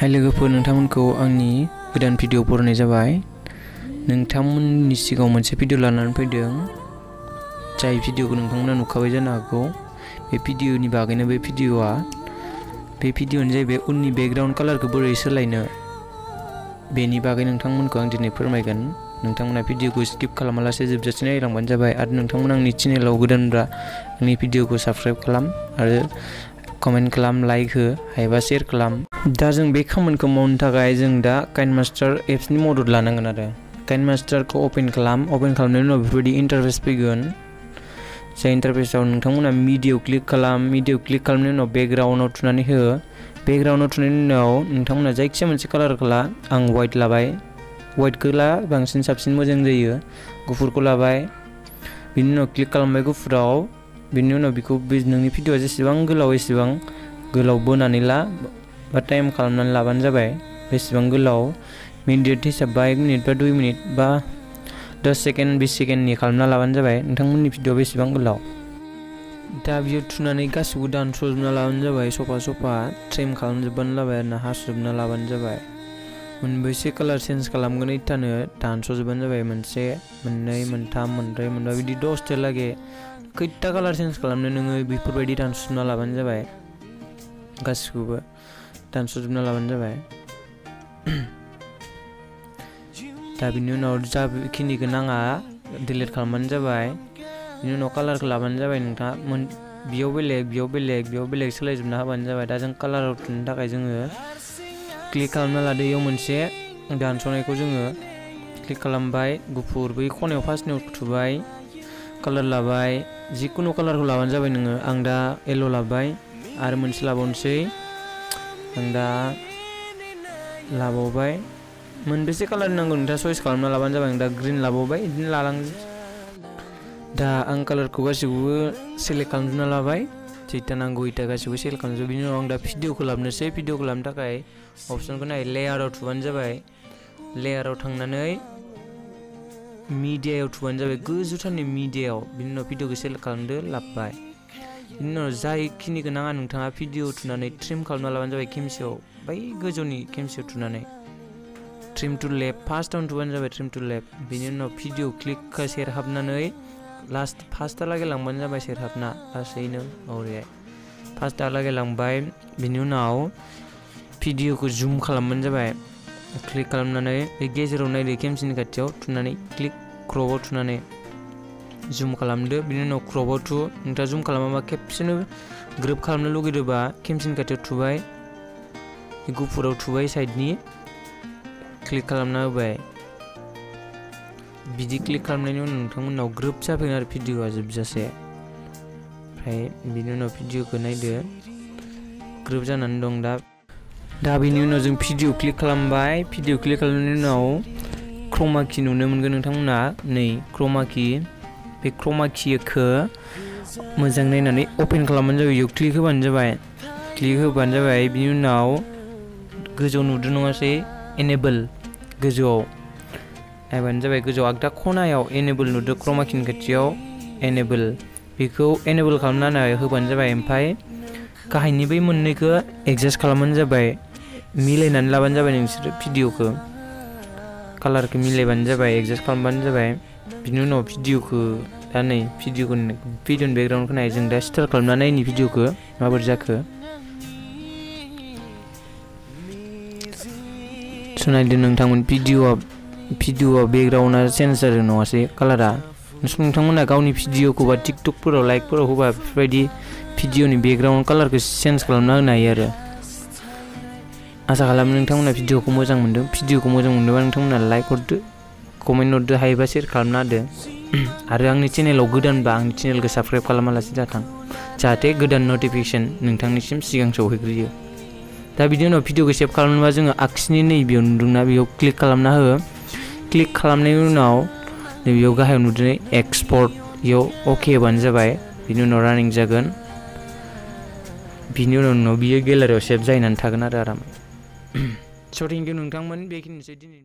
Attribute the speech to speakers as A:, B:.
A: हाय लोगोफोर, नोंथांमोनखौ आंनि गोदान भिडिअ बरायनाय जाबाय। नोंथांमोननि सिगाङाव मोनसे भिडिअ लानानै फैदों, जाय भिडिअखौ नोंथांमोना नुखाबाय जानो हागौ। बे भिडिअनि बागैनो बे भिडिअनि जाहैबाय उननि बेकग्राउन्ड कालारखौ बोरै सोलायनो, बेनि बागै नोंथांमोनखौ आं दिनै फोरमायगोन। नोंथांमोना भिडिअखौ स्किप खालामालासे जोबजासिम नायलांबानो जाबाय। आरो नोंथांमोना आंनि चेनेलाव गोदानब्ला आंनि भिडिअखौ साबस्क्राइब खालाम आरो कमेन्ट खालाम, लाइक हो, हायोबा शेयार खालाम। दा जों बे खामानिखौ मावनो थाखाय जों दा काइनमास्टार एप्सनि मदद लानांगोन आरो काइनमास्टारखौ अपेन खालामनायनि उनाव बेफोरबायदि इन्टारफेस फैगोन। जाय इन्टारफेसाव नोंथांमोना मिडियायाव क्लिक खालामनायनि उनाव बेकग्राउन्डआव थुनानै हो। बेकग्राउन्डआव थुनायनि उनाव नोंथांमोना जायखिजाया मोनसे कालारखौ ला। आं वाइट लाबाय, वाइटखौ ला, बांसिन साबसिन मोजां जायो। गुफुरखौ लाबाय, बिनि उनाव क्लिक खालामबाय गुफुराव। बिनि उनाव बेखौ नोंनि भिडिअआ जेसेबां गोलाव एसेबां गोलाव बोनानै ला बा टाइम खालामनानै लाबानो जाबाय। बेसेबां गोलाव मिनिट हिसाब बा 1 मिनिट बा 2 मिनिट बा 10 सेकेन्ड 20 सेकेन्डनि खालामना लाबानो जाबाय। नोंथांमोननि भिडिअआ बेसेबां गोलाव। दा बियो थुनानै गासिबो दानस'जोबना लाबानो जाबाय। सफा ट्रिम खालामजोबबानो जाबाय आरो ना, हासजोबना लाबानो जाबाय। मोनबेसे कालार चेन्ज खालामगोन इटानो दानस'जोबबानो जाबाय। 1 2 3 4 5 बिदि 10 लागै खैथा कालार चेन्ज खालामनो नोङो बेफोरबायदि दानस'जोबना लाबानो जाबाय। गासिखौबो दानस'जोबना लाबानो जाबाय। दा बिनि उनाव जाखिनिखौ नाङा डिलिट खालामबानो जाबाय। बिनि उनाव कालारखौ लाबानो जाबाय। नोंथाङा बेयाव बेलेग सोलायजोबना होबानो जाबाय। दा जों कालाराव थुनो थाखाय जोङो क्लिक खालामना लादो। इयाव मोनसे दानस'नायखौ जोङो क्लिक खालामबाय। गुफुर बै खनायाव फार्स्टनियाव थुबाय, कालार लाबाय, जिखुनु कालारखौ लाबानो जाबाय नोङो। आं दा येल्ल' लाबाय आरो मोनसे लाबावनोसै। आं दा लाबावबाय। मोनबेसे कालार नांगौ नोंथाङा चइस खालामना लाबानो जाबाय। आं दा ग्रिन लाबावबाय, बिदिनो लालांसै। दा आं कालारखौ गासिखौबो सेलेक्ट खालामजोबना लाबाय। जिथा नांगौ इटा गासिबो सेलेक्ट खालामजोब। बिनि उनाव आं दा भिडिअखौ लाबोनोसै। भिडिअखौ लाबोनो थाखाय अप्सनखौ नाय, लेयाराव थुबानो जाबाय। लेयाराव थांनानै मिडियायाव थुबानो जाबाय, गोजौथारनि मिडियायाव। बिनि उनाव भिडिअखौ सेलेक्ट खालामदो, लाबोबाय। बिनि उनाव जायखिनिखौ नाङा नोंथाङा भिडिअ थुनानै ट्रिम खालामना लाबानो जाबाय। खेमसेयाव बै गोजौनि खेमसेयाव थुनानै ट्रिम टु लेफ्ट फार्स्टआवनो थुबानो जाबाय। Trim to left. बिनि उनाव भिडिअ क्लिकखौ सेरहाबनानै फार्स्टहालागै लांबानो जाबाय। सेरहाबना लासैनो ओरैहाय फार्स्टहालागै लांबाय। बिनि उनाव भिडिअखौ जुम खालामबानो जाबाय। क्लिक खालामनानै बे गेजेराव नायदो, खेमसेनि खाथियाव थुनानै क्लिक क्रपआव थुनानै जुम खालामदो। बिनि उनाव क्रपआव थु। नोंथाङा जुम खालामाबा खेबसेनो ग्रोब खालामनो लुगैदोंबा खेमसेनि खाथियाव थुबाय, गुफुराव थुबाय, साइडनि क्लिक खालामना होबाय। बिदि क्लिक खालामनायनि उनाव नोंथांमोननाव ग्रोब जाफैगोन आरो भिडिअआ जोबजासे। ओमफ्राय बिनि उनाव भिडिअखौ नायदो, ग्रोब जानानै दं दा बिनि उनाव जों भिडिअ क्लिक खालामबाय। भिडिअ क्लिक खालामनायनि उनाव क्रमा की नुनो मोनगोन नोंथांमोना। नै क्रमा की, बे क्रमा कीखौ मोजां नायनानै अपेन खालामबानो जाबाय। बेयाव क्लिक होबानो जाबाय। बिनि उनाव गोजौआव नुदों नङासै, एनेबल, गोजौआव नायबानो जाबाय। गोजौआव आगदा खनायाव एनेबल नुदों, क्रमा कीनि खाथियाव एनेबल, बेखौ एनेबल खालामना होबानो जाबाय। ओमफ्राय गाहायनि बै मोननैखौ एडजास्ट खालामबानो जाबाय, मिलायनानै लाबानो जाबाय। नोंसोरो भिडिअखौ कालारखौ मिलायबानो जाबाय, एडजास्ट खालामबानो जाबाय। बिनि उनाव भिडिअखौ दा नै भिडिअनि बेकग्राउन्डखौ नाय। जों दा स्टार्ट खालामना नायनि भिडिअखौ माबोरै जाखो। नायदो नोंथांमोन, भिडिअआ बेकग्राउन्डआ चेन्ज जादों नङासै, कालारा। नोंथांमोना गावनि भिडिअखौ बा टिकटकफोराव लाइकफोराव होबा बेफोरबायदि भिडिअनि बेकग्राउन्ड कालारखौ चेन्ज खालामना होनो हायो आरो। आसा खालामो नोंथांमोना भिडिअखौ मोजां मोनदों। भिडिअखौ मोजां मोनदोंबा नोंथांमोना लाइक हरदो, कमेन्ट हरदो, हायोबा शेयार खालामना होदो। आरो आंनि चेनेलाव गोदानबा आंनि चेनेलखौ साबस्क्राइब खालामालासे दाथां, जाहाथे गोदान नटिफिकेसन नोंथांनिसिम सिगां सौहैग्रोयो। दा बिनि उनाव भिडिअखौ सेभ खालामनोबा जोङो आगसिनि नैबेयाव नुदोंना, बेयाव क्लिक खालामना हो। क्लिक खालामनायनि उनाव नैबेयाव गाहायाव नुदों एक्सपर्ट, बेयाव अके होबानो जाबाय। बिनि उनाव रानिं जागोन। बिनि उनाव बियो गेलारियाव सेभ जाहैनानै थागोन आरो आराम। स' थेंक इउ नोंथांमोन, बेखिनिसै दिनै।